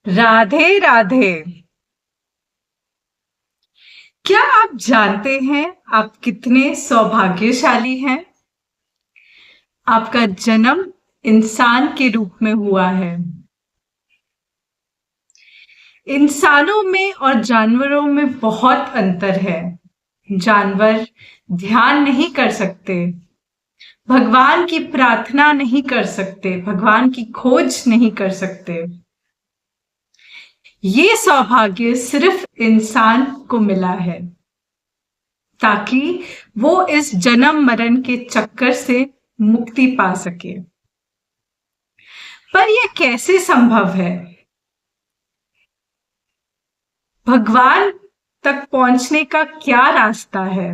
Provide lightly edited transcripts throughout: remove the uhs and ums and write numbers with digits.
राधे राधे। क्या आप जानते हैं आप कितने सौभाग्यशाली हैं? आपका जन्म इंसान के रूप में हुआ है। इंसानों में और जानवरों में बहुत अंतर है। जानवर ध्यान नहीं कर सकते, भगवान की प्रार्थना नहीं कर सकते, भगवान की खोज नहीं कर सकते। ये सौभाग्य सिर्फ इंसान को मिला है ताकि वो इस जन्म मरण के चक्कर से मुक्ति पा सके। पर यह कैसे संभव है? भगवान तक पहुंचने का क्या रास्ता है?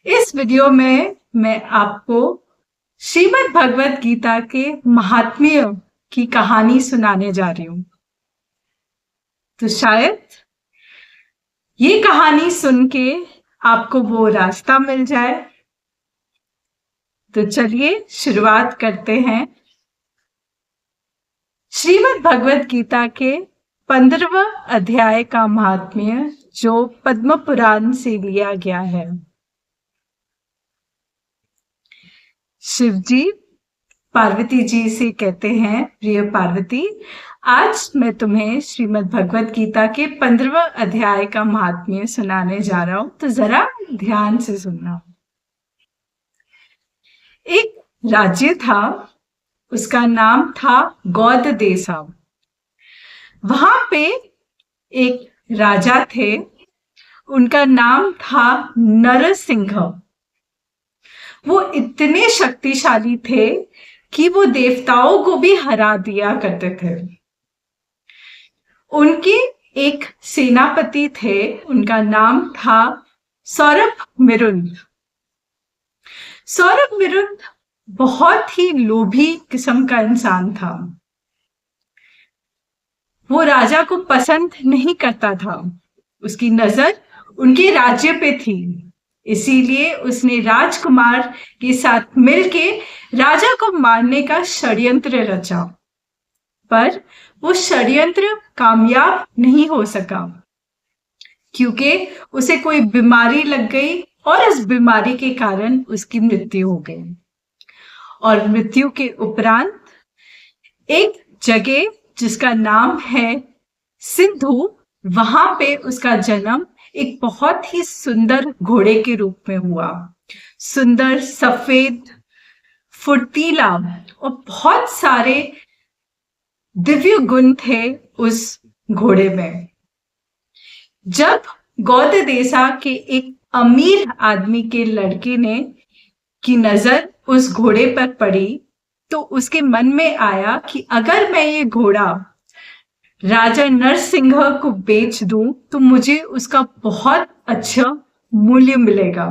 इस वीडियो में मैं आपको श्रीमद् भगवत गीता के महात्म्य की कहानी सुनाने जा रही हूं। तो शायद ये कहानी सुन के आपको वो रास्ता मिल जाए। तो चलिए शुरुआत करते हैं। श्रीमद् भगवत गीता के 15वां अध्याय का महात्म्य जो पद्म पुराण से लिया गया है। शिव जी पार्वती जी से कहते हैं, प्रिय पार्वती, आज मैं तुम्हें श्रीमद् भगवत गीता के 15वां अध्याय का महात्म्य सुनाने जा रहा हूं, तो जरा ध्यान से सुनना। एक राज्य था, उसका नाम था गौद देसा। वहां पे एक राजा थे, उनका नाम था नरसिंह। वो इतने शक्तिशाली थे कि वो देवताओं को भी हरा दिया करते थे। उनके एक सेनापति थे, उनका नाम था सौरभ मिरुंद। सौरभ मिरुंद बहुत ही लोभी किस्म का इंसान था। वो राजा को पसंद नहीं करता था। उसकी नजर उनके राज्य पे थी, इसीलिए उसने राजकुमार के साथ मिलके राजा को मारने का षड्यंत्र रचा। पर वो षड्यंत्र कामयाब नहीं हो सका क्योंकि उसे कोई बीमारी लग गई और इस बीमारी के कारण उसकी मृत्यु हो गई। और मृत्यु के उपरांत एक जगह जिसका नाम है सिंधु, वहां पे उसका जन्म एक बहुत ही सुंदर घोड़े के रूप में हुआ। सुंदर, सफेद, फुर्तीला और बहुत सारे दिव्य गुण थे उस घोड़े में। जब गौद देसा के एक अमीर आदमी के लड़के ने की नजर उस घोड़े पर पड़ी तो उसके मन में आया कि अगर मैं ये घोड़ा राजा नरसिंह को बेच दूं तो मुझे उसका बहुत अच्छा मूल्य मिलेगा।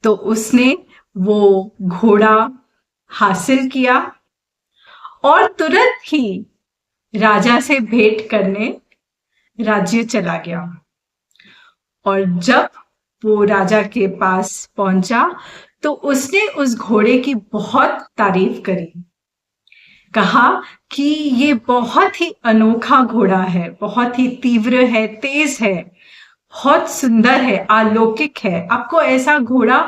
तो उसने वो घोड़ा हासिल किया और तुरंत ही राजा से भेंट करने राज्य चला गया। और जब वो राजा के पास पहुंचा तो उसने उस घोड़े की बहुत तारीफ करी। कहा कि ये बहुत ही अनोखा घोड़ा है, बहुत ही तीव्र है, तेज है, बहुत सुंदर है, अलौकिक है। आपको ऐसा घोड़ा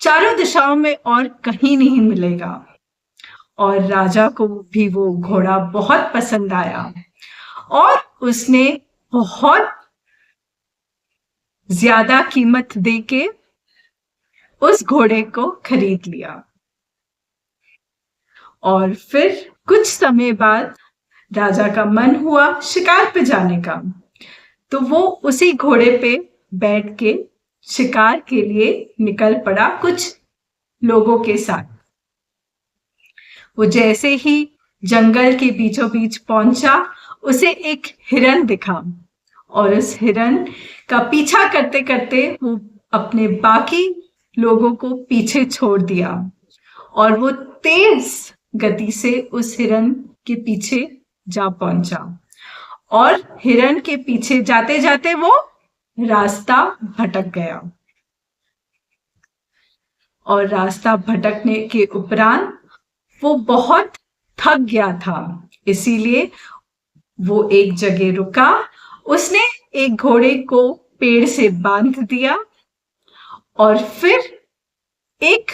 चारों दिशाओं में और कहीं नहीं मिलेगा। और राजा को भी वो घोड़ा बहुत पसंद आया और उसने बहुत ज्यादा कीमत देके उस घोड़े को खरीद लिया। और फिर कुछ समय बाद राजा का मन हुआ शिकार पे जाने का, तो वो उसी घोड़े पे बैठ के शिकार के लिए निकल पड़ा कुछ लोगों के साथ। वो जैसे ही जंगल के बीचों बीच पहुंचा, उसे एक हिरन दिखा और उस हिरन का पीछा करते करते वो अपने बाकी लोगों को पीछे छोड़ दिया और वो तेज गति से उस हिरन के पीछे जा पहुंचा। और हिरन के पीछे जाते जाते वो रास्ता भटक गया। और रास्ता भटकने के उपरांत वो बहुत थक गया था, इसीलिए वो एक जगह रुका। उसने एक घोड़े को पेड़ से बांध दिया और फिर एक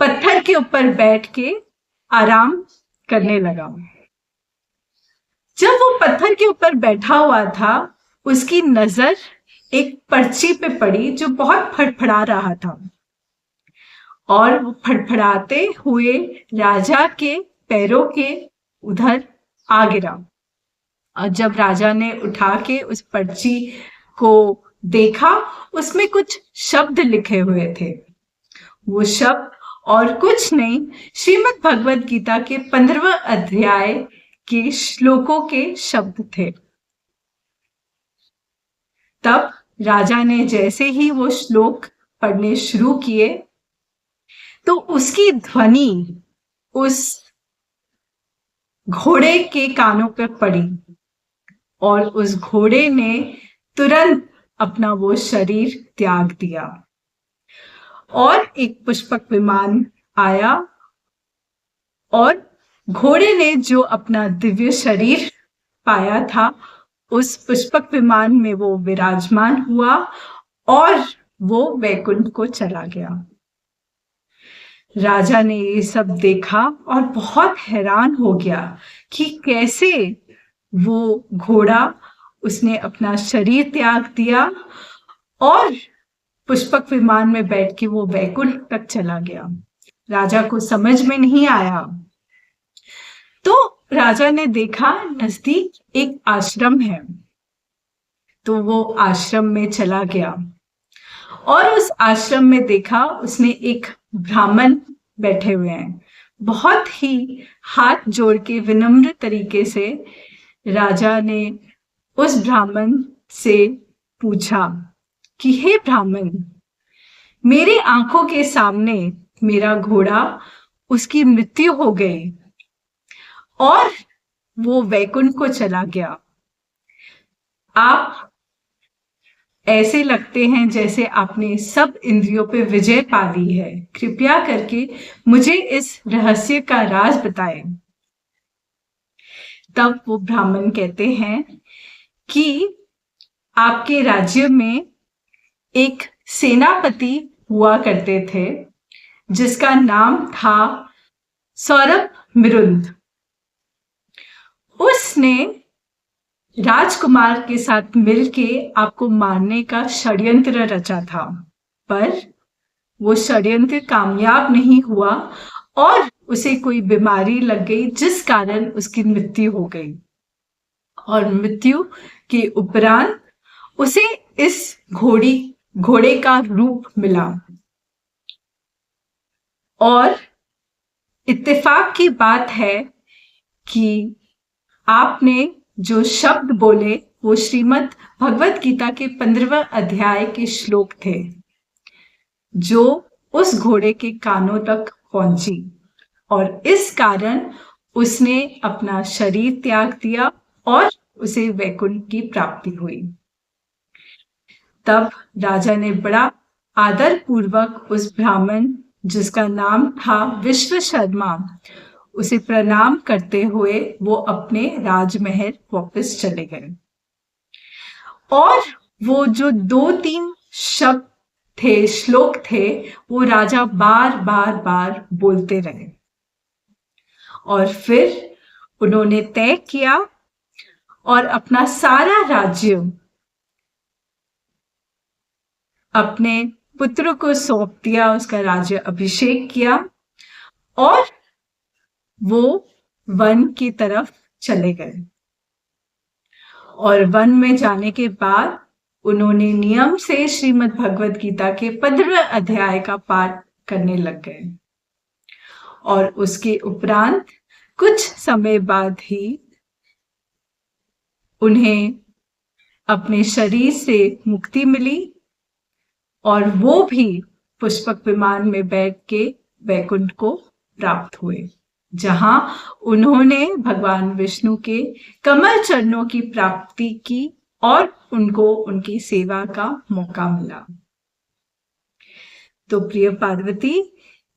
पत्थर के ऊपर बैठ के आराम करने लगा। जब वो पत्थर के ऊपर बैठा हुआ था, उसकी नजर एक पर्ची पे पड़ी जो बहुत फड़फड़ा रहा था, और वो फड़फड़ाते हुए राजा के पैरों के उधर आ गिरा। और जब राजा ने उठा के उस पर्ची को देखा, उसमें कुछ शब्द लिखे हुए थे। वो शब्द और कुछ नहीं, श्रीमद् भगवद गीता के 15वें अध्याय के श्लोकों के शब्द थे। तब राजा ने जैसे ही वो श्लोक पढ़ने शुरू किए, तो उसकी ध्वनि उस घोड़े के कानों पर पड़ी और उस घोड़े ने तुरंत अपना वो शरीर त्याग दिया। और एक पुष्पक विमान आया और घोड़े ने जो अपना दिव्य शरीर पाया था, उस पुष्पक विमान में वो विराजमान हुआ और वो वैकुंठ को चला गया। राजा ने ये सब देखा और बहुत हैरान हो गया कि कैसे वो घोड़ा, उसने अपना शरीर त्याग दिया और पुष्पक विमान में बैठ के वो वैकुंठ तक चला गया। राजा को समझ में नहीं आया। तो राजा ने देखा नजदीक एक आश्रम है, तो वो आश्रम में चला गया और उस आश्रम में देखा उसने एक ब्राह्मण बैठे हुए हैं। बहुत ही हाथ जोड़ के विनम्र तरीके से राजा ने उस ब्राह्मण से पूछा कि हे ब्राह्मण, मेरे आंखों के सामने मेरा घोड़ा, उसकी मृत्यु हो गई और वो वैकुंठ को चला गया। आप ऐसे लगते हैं जैसे आपने सब इंद्रियों पे विजय पा ली है। कृपया करके मुझे इस रहस्य का राज बताएं। तब वो ब्राह्मण कहते हैं कि आपके राज्य में एक सेनापति हुआ करते थे जिसका नाम था सौरभ मिरुंद। उसने राजकुमार के साथ मिलके आपको मारने का षड्यंत्र रचा था, पर वो षड्यंत्र कामयाब नहीं हुआ और उसे कोई बीमारी लग गई जिस कारण उसकी मृत्यु हो गई। और मृत्यु के उपरांत उसे इस घोड़े का रूप मिला। और इत्तेफाक की बात है कि आपने जो शब्द बोले वो श्रीमद् भगवद गीता के 15वें अध्याय के श्लोक थे, जो उस घोड़े के कानों तक पहुंची और इस कारण उसने अपना शरीर त्याग दिया और उसे वैकुंठ की प्राप्ति हुई। तब राजा ने बड़ा आदर पूर्वक उस ब्राह्मण, जिसका नाम था विश्वशर्मा, उसे प्रणाम करते हुए वो अपने राजमहल वापस चले गए। और वो जो 2-3 शब्द थे, श्लोक थे, वो राजा बार बार बोलते रहे। और फिर उन्होंने तय किया और अपना सारा राज्य अपने पुत्र को सौंप दिया, उसका राज्य अभिषेक किया और वो वन की तरफ चले गए। और वन में जाने के बाद उन्होंने नियम से श्रीमद् भगवद गीता के 15वें अध्याय का पाठ करने लग गए। और उसके उपरांत कुछ समय बाद ही उन्हें अपने शरीर से मुक्ति मिली और वो भी पुष्पक विमान में बैठ के वैकुंठ को प्राप्त हुए, जहां उन्होंने भगवान विष्णु के कमल चरणों की प्राप्ति की और उनको उनकी सेवा का मौका मिला। तो प्रिय पार्वती,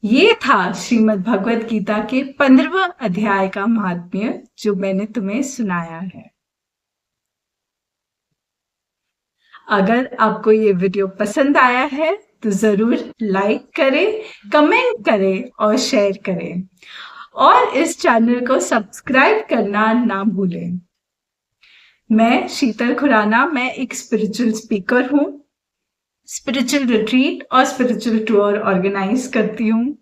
ये था श्रीमद् भगवत गीता के 15वां अध्याय का महात्म्य जो मैंने तुम्हें सुनाया है। अगर आपको ये वीडियो पसंद आया है तो जरूर लाइक करें, कमेंट करें और शेयर करें और इस चैनल को सब्सक्राइब करना ना भूलें। मैं शीतल खुराना, मैं एक स्पिरिचुअल स्पीकर हूँ। स्पिरिचुअल रिट्रीट और स्पिरिचुअल टूर ऑर्गेनाइज करती हूँ।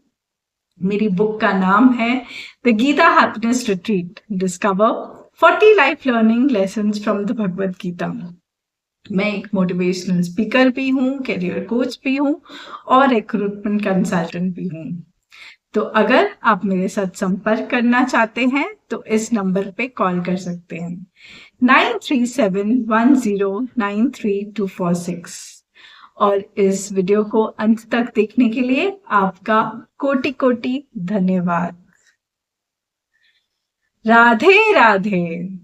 मेरी बुक का नाम है the Gita happiness retreat, discover 40 life learning lessons from the Bhagavad Gita. मैं एक मोटिवेशनल स्पीकर भी हूँ, कैरियर कोच भी हूँ और रिक्रूटमेंट कंसल्टेंट भी हूँ। तो अगर आप मेरे साथ संपर्क करना चाहते हैं तो इस नंबर पे कॉल कर सकते हैं 9371093246। और इस वीडियो को अंत तक देखने के लिए आपका कोटि कोटि धन्यवाद। राधे राधे।